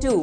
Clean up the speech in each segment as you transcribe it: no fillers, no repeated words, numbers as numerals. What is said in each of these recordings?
2,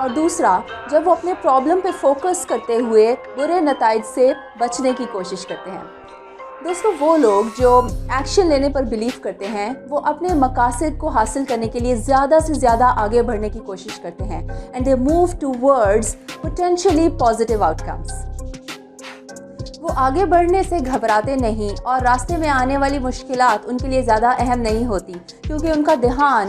اور دوسرا جب وہ اپنے پرابلم پہ فوکس کرتے ہوئے برے نتائج سے بچنے کی کوشش کرتے ہیں۔ دوستو وہ لوگ جو ایکشن لینے پر بلیو کرتے ہیں وہ اپنے مقاصد کو حاصل کرنے کے لیے زیادہ سے زیادہ آگے بڑھنے کی کوشش کرتے ہیں and they move towards potentially positive out comes. وہ آگے بڑھنے سے گھبراتے نہیں اور راستے میں آنے والی مشکلات ان کے لیے زیادہ اہم نہیں ہوتی، کیونکہ ان کا دھیان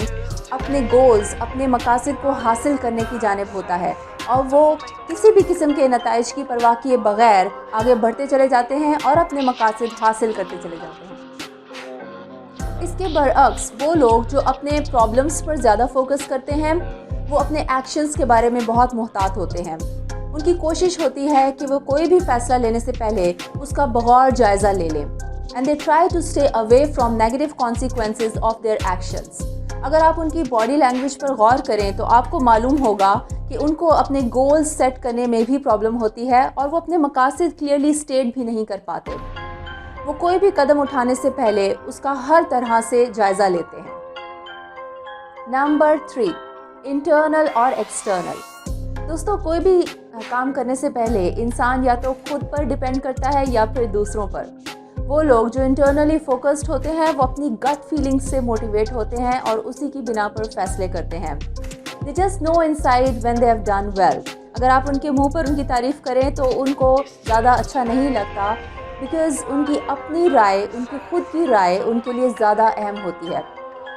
اپنے گولز، اپنے مقاصد کو حاصل کرنے کی جانب ہوتا ہے اور وہ کسی بھی قسم کے نتائج کی پرواہ کیے بغیر آگے بڑھتے چلے جاتے ہیں اور اپنے مقاصد حاصل کرتے چلے جاتے ہیں۔ اس کے برعکس وہ لوگ جو اپنے پرابلمز پر زیادہ فوکس کرتے ہیں وہ اپنے ایکشنز کے بارے میں بہت محتاط ہوتے ہیں۔ ان کی کوشش ہوتی ہے کہ وہ کوئی بھی فیصلہ لینے سے پہلے اس کا بغور جائزہ لے لیں and they try to stay away from negative consequences of their actions. اگر آپ ان کی باڈی لینگویج پر غور کریں تو آپ کو معلوم ہوگا کہ ان کو اپنے گولز سیٹ کرنے میں بھی پرابلم ہوتی ہے اور وہ اپنے مقاصد کلیئرلی اسٹیٹ بھی نہیں کر پاتے۔ وہ کوئی بھی قدم اٹھانے سے پہلے اس کا ہر طرح سے جائزہ لیتے ہیں۔ نمبر 3، انٹرنل اور ایکسٹرنل۔ دوستو کوئی بھی کام کرنے سے پہلے انسان یا تو خود پر ڈیپینڈ کرتا ہے یا پھر دوسروں پر۔ وہ لوگ جو انٹرنلی فوکسڈ ہوتے ہیں وہ اپنی گٹ فیلنگ سے موٹیویٹ ہوتے ہیں اور اسی کی بنا پر فیصلے کرتے ہیں۔ They just know inside when they have done well۔ اگر آپ ان کے منہ پر ان کی تعریف کریں تو ان کو زیادہ اچھا نہیں لگتا، بیکاز ان کی اپنی رائے، ان کی خود کی رائے ان کے لیے زیادہ اہم ہوتی ہے۔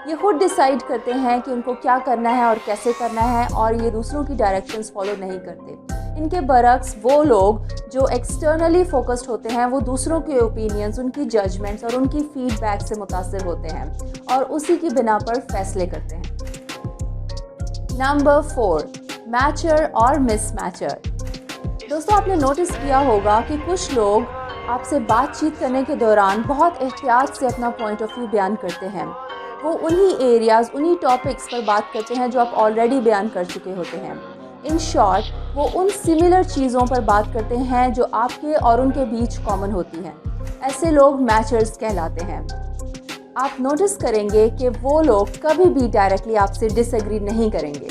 یہ خود ڈیسائیڈ کرتے ہیں کہ ان کو کیا کرنا ہے اور کیسے کرنا ہے، اور یہ دوسروں کی ڈائریکشنز فالو نہیں کرتے۔ ان کے برعکس وہ لوگ جو ایکسٹرنلی فوکسڈ ہوتے ہیں وہ دوسروں کے اوپینینز، ان کی ججمنٹس اور ان کی فیڈ بیک سے متاثر ہوتے ہیں اور اسی کی بنا پر فیصلے کرتے ہیں۔ نمبر 4، میچر اور مس میچر۔ دوستو آپ نے نوٹس کیا ہوگا کہ کچھ لوگ آپ سے بات چیت کرنے کے دوران بہت احتیاط سے اپنا پوائنٹ آف ویو بیان کرتے ہیں۔ وہ انہی ایریاز، انہی ٹاپکس پر بات کرتے ہیں جو آپ آلریڈی بیان کر چکے ہوتے ہیں۔ ان شارٹ وہ ان سملر چیزوں پر بات کرتے ہیں جو آپ کے اور ان کے بیچ کامن ہوتی ہیں۔ ایسے لوگ میچرز کہلاتے ہیں۔ آپ نوٹس کریں گے کہ وہ لوگ کبھی بھی ڈائریکٹلی آپ سے ڈس ایگری نہیں کریں گے۔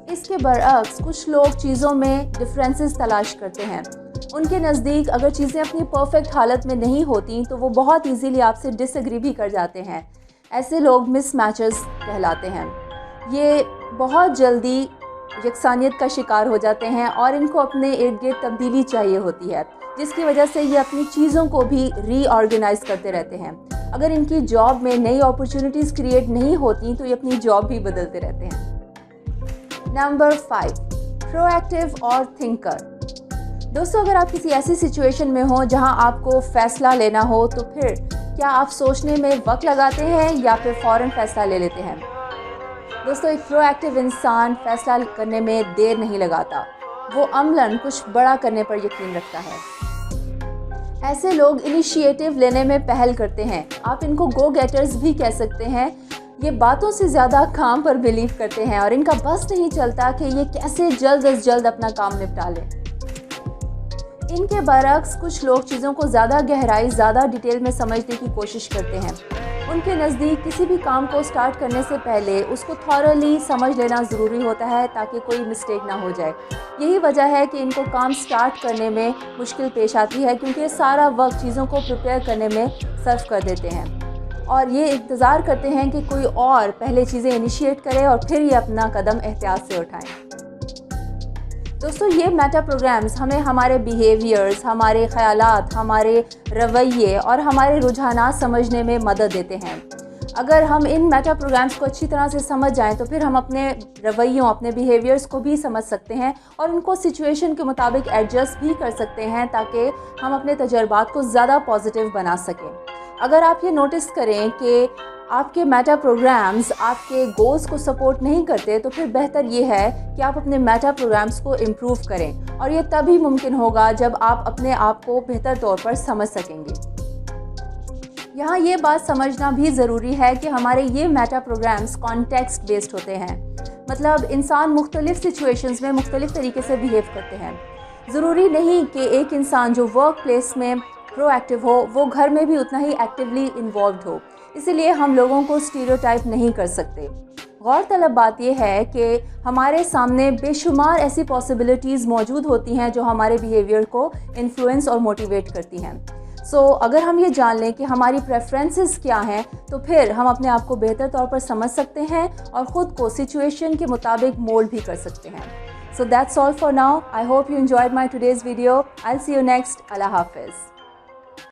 اس کے برعکس کچھ لوگ چیزوں میں ڈفرینسز تلاش کرتے ہیں۔ ان کے نزدیک اگر چیزیں اپنی پرفیکٹ حالت میں نہیں ہوتی تو وہ بہت ایزیلی آپ سے ڈس ایگری بھی کر جاتے ہیں۔ ایسے لوگ مس میچرز کہلاتے ہیں۔ یہ بہت جلدی یکسانیت کا شکار ہو جاتے ہیں اور ان کو اپنے ارد گرد تبدیلی چاہیے ہوتی ہے، جس کی وجہ سے یہ اپنی چیزوں کو بھی ری آرگنائز کرتے رہتے ہیں۔ اگر ان کی جاب میں نئی اپرچونٹیز کریٹ نہیں ہوتی تو یہ اپنی جاب بھی بدلتے رہتے ہیں۔ نمبر 5، پرو ایکٹیو اور تھنکر۔ دوستو اگر آپ کسی ایسی سچویشن میں ہوں جہاں آپ کو فیصلہ لینا ہو تو پھر کیا آپ سوچنے میں وقت لگاتے ہیں یا پھر فوراً فیصلہ لے لیتے ہیں؟ دوستو ایک پرو ایکٹیو انسان فیصلہ کرنے میں دیر نہیں لگاتا، وہ عملاً کچھ بڑا کرنے پر یقین رکھتا ہے۔ ایسے لوگ انیشیٹو لینے میں پہل کرتے ہیں، آپ ان کو گو گیٹرز بھی کہہ سکتے ہیں۔ یہ باتوں سے زیادہ کام پر بلیو کرتے ہیں اور ان کا بس نہیں چلتا کہ یہ کیسے جلد از جلد اپنا کام نپٹا لیں۔ ان کے برعکس کچھ لوگ چیزوں کو زیادہ گہرائی، زیادہ ڈیٹیل میں سمجھنے کی کوشش کرتے ہیں۔ ان کے نزدیک کسی بھی کام کو سٹارٹ کرنے سے پہلے اس کو تھورلی سمجھ لینا ضروری ہوتا ہے تاکہ کوئی مسٹیک نہ ہو جائے۔ یہی وجہ ہے کہ ان کو کام سٹارٹ کرنے میں مشکل پیش آتی ہے، کیونکہ سارا وقت چیزوں کو پریپیئر کرنے میں صرف کر دیتے ہیں اور یہ انتظار کرتے ہیں کہ کوئی اور پہلے چیزیں انیشیٹ کرے اور پھر یہ اپنا قدم احتیاط سے اٹھائیں۔ دوستو یہ میٹا پروگرامز ہمیں ہمارے بیہیویئرز، ہمارے خیالات، ہمارے رویے اور ہمارے رجحانات سمجھنے میں مدد دیتے ہیں۔ اگر ہم ان میٹا پروگرامز کو اچھی طرح سے سمجھ جائیں تو پھر ہم اپنے رویوں، اپنے بیہیویئرز کو بھی سمجھ سکتے ہیں اور ان کو سچویشن کے مطابق ایڈجسٹ بھی کر سکتے ہیں تاکہ ہم اپنے تجربات کو زیادہ پازیٹیو بنا سکیں۔ اگر آپ یہ نوٹس کریں کہ آپ کے میٹا پروگرامز آپ کے گولز کو سپورٹ نہیں کرتے تو پھر بہتر یہ ہے کہ آپ اپنے میٹا پروگرامز کو امپروو کریں، اور یہ تبھی ممکن ہوگا جب آپ اپنے آپ کو بہتر طور پر سمجھ سکیں گے۔ یہاں یہ بات سمجھنا بھی ضروری ہے کہ ہمارے یہ میٹا پروگرامز کانٹیکسٹ بیسڈ ہوتے ہیں، مطلب انسان مختلف سچویشنز میں مختلف طریقے سے بیہیو کرتے ہیں۔ ضروری نہیں کہ ایک انسان جو ورک پلیس میں پرو ایکٹیو ہو وہ گھر میں بھی اتنا ہی ایکٹیولی انوالوڈ ہو، اسی لیے ہم لوگوں کو اسٹیریوٹائپ نہیں کر سکتے۔ غور طلب بات یہ ہے کہ ہمارے سامنے بے شمار ایسی پاسبلٹیز موجود ہوتی ہیں جو ہمارے بیہیویئر کو انفلوئنس اور موٹیویٹ کرتی ہیں. سو اگر ہم یہ جان لیں کہ ہماری پریفرنسز کیا ہیں تو پھر ہم اپنے آپ کو بہتر طور پر سمجھ سکتے ہیں اور خود کو سچویشن کے مطابق مولڈ بھی کر سکتے ہیں. So that's all for now. I hope you enjoyed my today's video. I'll see you next. Allah Hafiz.